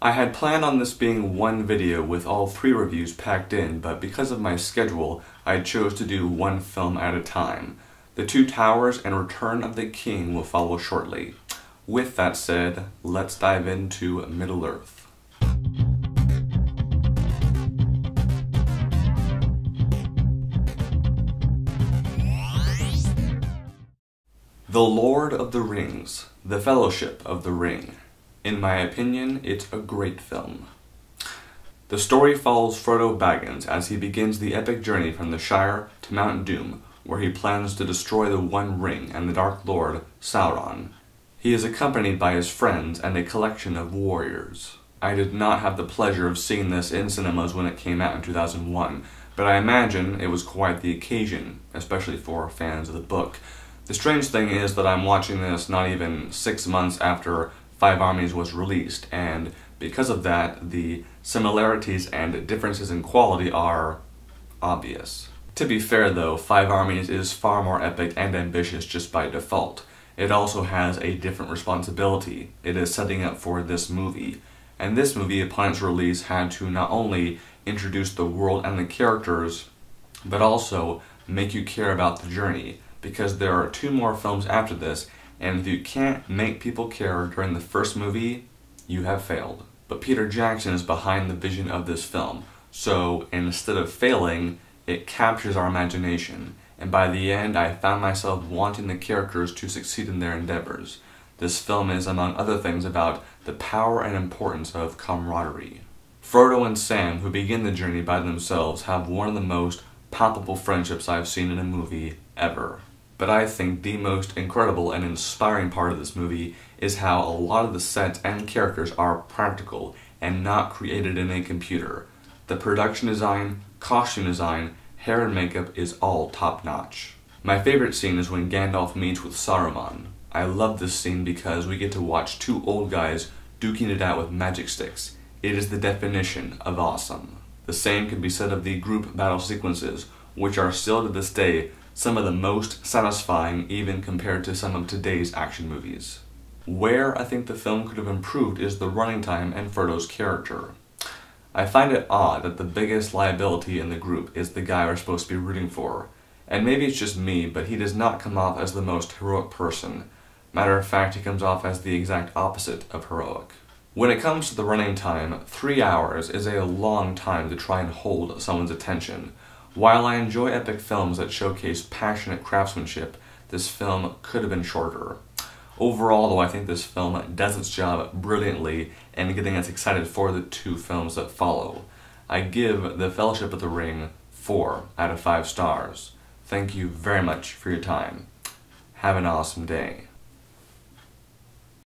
I had planned on this being one video with all 3 reviews packed in, but because of my schedule, I chose to do one film at a time. The Two Towers and Return of the King will follow shortly. With that said, let's dive into Middle-earth. The Lord of the Rings, The Fellowship of the Ring. In my opinion, it's a great film. The story follows Frodo Baggins as he begins the epic journey from the Shire to Mount Doom, where he plans to destroy the One Ring and the Dark Lord, Sauron. He is accompanied by his friends and a collection of warriors. I did not have the pleasure of seeing this in cinemas when it came out in 2001, but I imagine it was quite the occasion, especially for fans of the book. The strange thing is that I'm watching this not even 6 months after Five Armies was released, and because of that, the similarities and differences in quality are obvious. To be fair though, Five Armies is far more epic and ambitious just by default. It also has a different responsibility. It is setting up for this movie. And this movie, upon its release, had to not only introduce the world and the characters, but also make you care about the journey. Because there are 2 more films after this, and if you can't make people care during the first movie, you have failed. But Peter Jackson is behind the vision of this film, so instead of failing, it captures our imagination, and by the end I found myself wanting the characters to succeed in their endeavors. This film is, among other things, about the power and importance of camaraderie. Frodo and Sam, who begin the journey by themselves, have one of the most palpable friendships I've seen in a movie ever. But I think the most incredible and inspiring part of this movie is how a lot of the sets and characters are practical and not created in a computer. The production design, costume design, hair and makeup is all top-notch. My favorite scene is when Gandalf meets with Saruman. I love this scene because we get to watch 2 old guys duking it out with magic sticks. It is the definition of awesome. The same can be said of the group battle sequences, which are still to this day some of the most satisfying even compared to some of today's action movies. Where I think the film could have improved is the running time and Frodo's character. I find it odd that the biggest liability in the group is the guy we're supposed to be rooting for. And maybe it's just me, but he does not come off as the most heroic person. Matter of fact, he comes off as the exact opposite of heroic. When it comes to the running time, 3 hours is a long time to try and hold someone's attention. While I enjoy epic films that showcase passionate craftsmanship, this film could have been shorter. Overall, though, I think this film does its job brilliantly in getting us excited for the 2 films that follow. I give The Fellowship of the Ring 4 out of 5 stars. Thank you very much for your time. Have an awesome day.